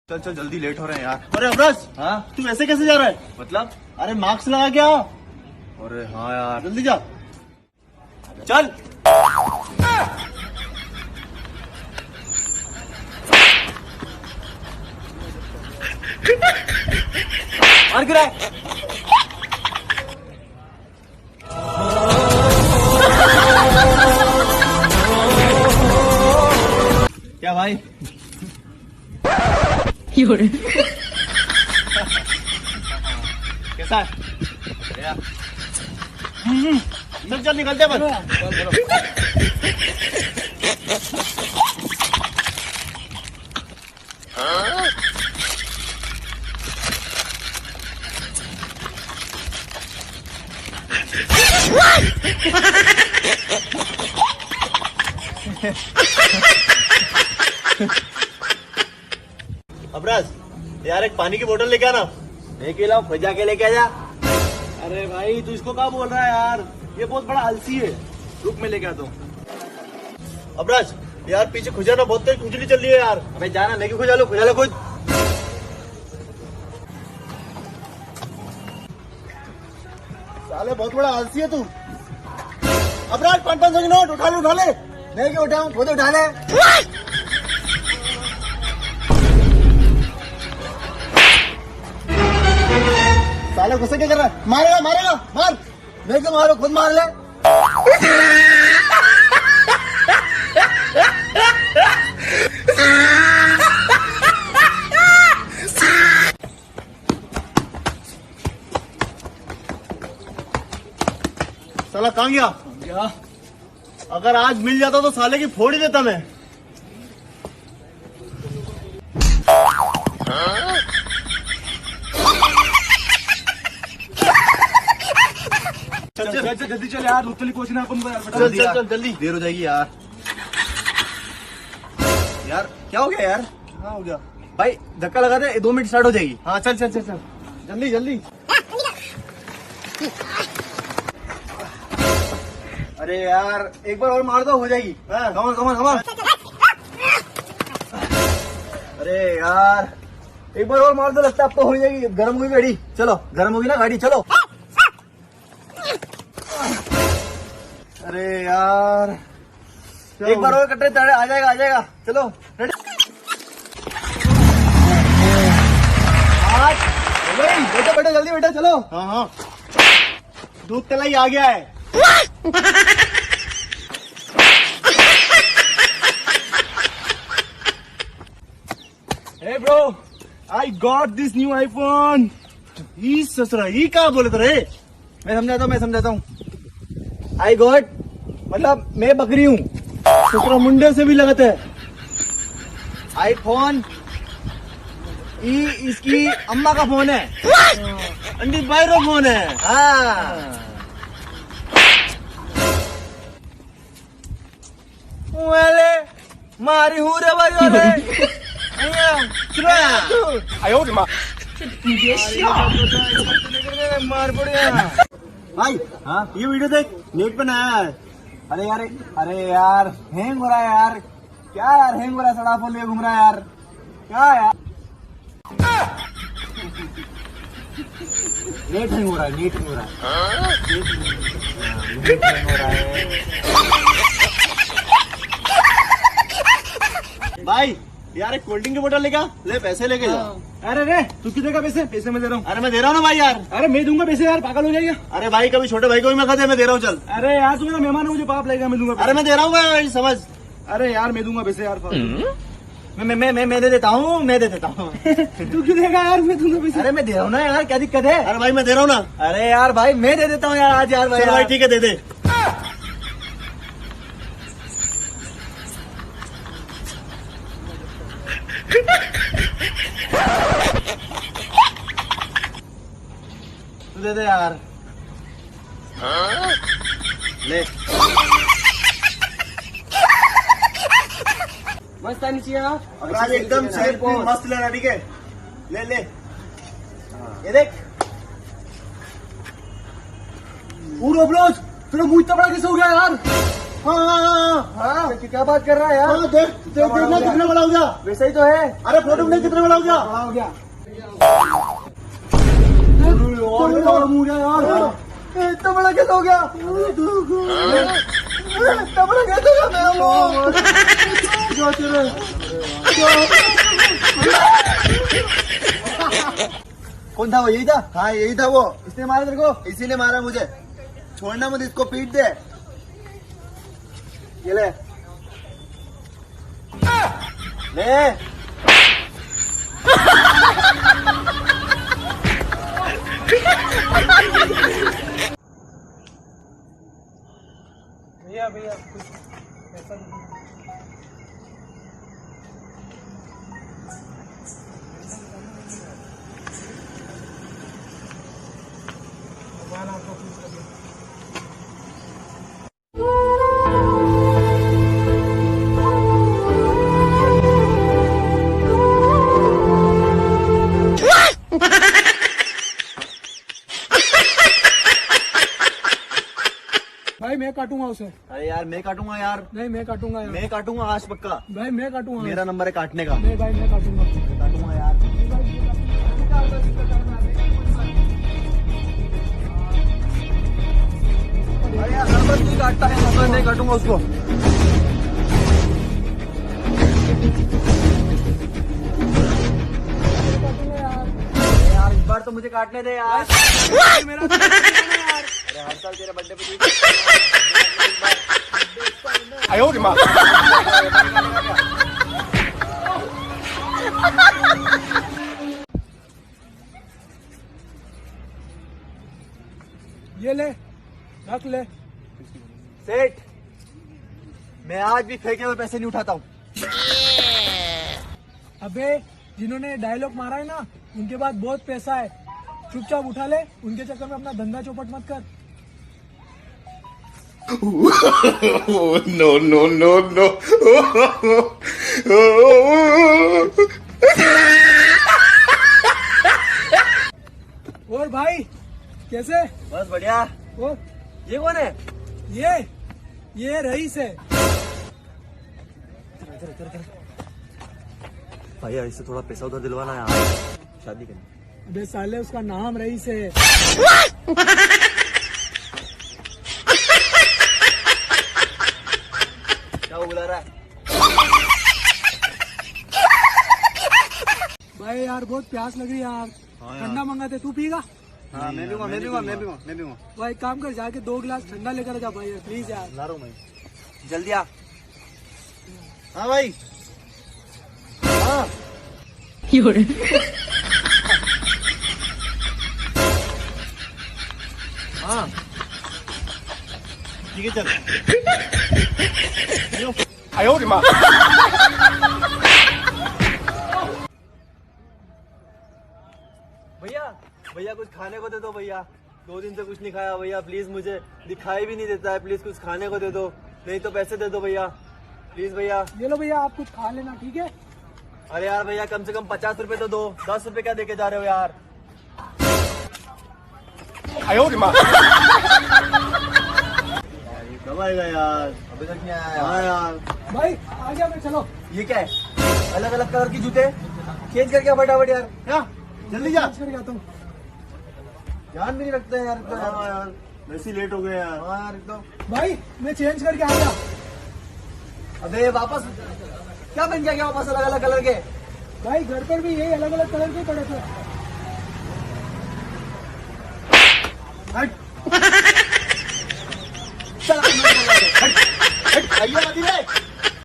चल चल जल्दी, लेट हो रहे हैं यार। अरे अबराज, हाँ तू ऐसे कैसे जा रहा है? मतलब? अरे मास्क लगा क्या? अरे हाँ यार, जल्दी जा। चल। मार गिरा है। क्या भाई? कैसा है? चल चल निकलते हैं बस। अबराज यार, एक पानी की बोतल लेके आना। लेके लाओ, खुद जाके लेके आ जा। अरे भाई तू इसको क्या बोल रहा है यार, ये बहुत बड़ा आलसी है। रुक, मैं लेके आता हूँ। अबराज यार, पीछे खुजाना, बहुत तेज खुजली चल रही है यार। अबे जाना, लेके खुजा लो खुद। साले बहुत बड़ा आलसी है तू। अबराज 500 की नोट उठा ले। नहीं क्यों उठाऊं, खुद उठा ले। साले गुस्से क्या कर रहा है? मारेगा मार। नहीं क्यों मारो, खुद मार ले। साला कहाँ गया? क्या? अगर आज मिल जाता तो साले की फोड़ ही देता मैं। चल जल्दी चल यार, उतली कोशिश ना अपन। चल जल्दी, देर हो जाएगी यार। यार क्या हो गया यार? हाँ हो गया भाई धक्का लगा दे, 2 मिनट स्टार्ट हो जाएगी। हाँ चल जल्दी। अरे यार एक बार और मार दो, हो जाएगी। हाँ। कमान। अरे यार एक बार और मार दो, लगता है अब तो हो जाएगी। गर्म हुई गाड़ी, चलो। गर्म होगी ना गाड़ी, चलो। अरे यार एक बार और कटरे चढ़े, आ जाएगा। चलो रेडी। बेटा जल्दी बेटा, चलो। हाँ दूध तलाई आ गया है। Hey bro, I got this new iPhone। ई ससुरा, ई कहाँ बोले थे? मैं समझाता हूँ। आई गॉट मतलब मैं बकरी हूँ। ससुरा मुंडे से भी लगते है। आईफोन ई इसकी अम्मा का फोन है। अंडी बायरो फोन है। हाँ वाले मारी हूँ रे भाई वाले। मार पड़ेगा भाई हाँ। ये वीडियो देख, नेट पे नया है। अरे यार हैंग हो रहा है यार। क्या यार हैंग हो रहा है, सड़ा फोन लिए घूम रहा है यार। क्या यार नेट हैंग हो रहा है। भाई यार, एक कोल्ड ड्रिंक की बोतल लेगा, ले पैसे लेके जा। अरे रे तू कितने का पैसे मैं दे रहा हूँ। अरे मैं दे रहा हूँ ना भाई यार। अरे मैं दूंगा पैसे यार, पागल हो जाएगा। अरे भाई कभी छोटे भाई को भी मैं कहते मैं दे रहा हूँ, चल। अरे यार तू मेरा मेहमान है, मुझे पाप लगेगा, मैं दूंगा। अरे मैं दे रहा हूँ भाई, समझ। अरे यार मैं दूंगा पैसे यार। मैं दे देता हूँ। तू क्यों देगा यार, मैं दूंगा पैसे। अरे मैं दे रहा हूँ ना यार, क्या दिक्कत है? अरे भाई मैं दे रहा हूँ ना। अरे यार भाई मैं दे देता हूँ यार, आज यार भाई। चल भाई ठीक है, दे दे। तू दे दे यार। ले मस्त है नीचे यार। अब आज एकदम सेफ मस्त लेना, ठीक है? ले ये देख पूरा ब्लाउज, तेरा मुंह इतना बड़ा कैसे हो गया यार? हाँ, क्या बात कर रहा है यार? देखना कितना बड़ा हो गया। वैसा ही तो है। अरे फोटो में कितना बड़ा हो गया। बड़ा हो गया यार, इतना बड़ा कैसे हो गया? इतना बड़ा कैसे हो गया कौन था वो? यही था? हाँ यही था वो, इसने मारा तेरे को? इसीलिए मारा मुझे। छोड़ना मत, इसको पीट दे। ये ले ले। भैया कुछ ऐसा भगवान आपको खुश रखे। भाई मैं काटूंगा उसे। अरे यार मैं काटूंगा यार, नहीं मैं काटूंगा यार। मैं काटूंगा आज पक्का। भाई मैं काटूंगा। मेरा नंबर है काटने का। नहीं भाई मैं काटूंगा। काटूंगा यार। अरे यार हर बार तू ही काटता है, नंबर नहीं काटूंगा उसको। यार इस बार तो मुझे काटने दे यार। मेरा यार। अरे हर साल तेरे बर्थडे पे ये ले रख ले। सेठ, मैं आज भी फेंके हुए पैसे नहीं उठाता हूँ। अबे जिन्होंने डायलॉग मारा है ना, उनके पास बहुत पैसा है। चुपचाप उठा ले, उनके चक्कर में अपना धंधा चौपट मत कर। no, no, no, no. और भाई कैसे? बस बढ़िया। और ये कौन है? ये रईस है। भैया इससे थोड़ा पैसा उधर दिलवाना यार, शादी करनी। अबे साले उसका नाम रईस है। क्या बुला रहा है? भाई यार बहुत प्यास लग रही है यार। हाँ यार। ठंडा मंगाते, तू पीगा? हाँ मैं भी। भाई काम कर, जाके 2 गिलास ठंडा लेकर आ जा भाई प्लीज यार। ला रहा हूँ मैं, जल्दी आ। हाँ भाई। हाँ हाँ ठीक है चल। भैया कुछ खाने को दे दो भैया। 2 दिन से कुछ नहीं खाया भैया, प्लीज। मुझे दिखाई भी नहीं देता है, प्लीज कुछ खाने को दे दो, नहीं तो पैसे दे दो भैया, प्लीज भैया। ये लो भैया, आप कुछ खा लेना ठीक है? अरे यार भैया कम से कम 50 रुपए तो दो, 10 रुपए क्या देके जा रहे हो यार? कब आएगा यार? अभी तक नहीं आया। हाँ यार। भाई आ गया मैं, चलो। ये क्या है? अलग अलग कलर की जूते चेंज करके फटाफट यार। क्या जल्दी जा। कर जाता हूँ। ध्यान भी नहीं रखते हैं यार। हाँ यार वैसे लेट हो गए यार। हाँ यार एकदम। भाई मैं चेंज करके आ गया। अबे वापस क्या बन गया? क्या वापस अलग अलग कलर के? भाई घर पर भी यही अलग अलग कलर के पड़े थे। हट चल हट आइए मत रे।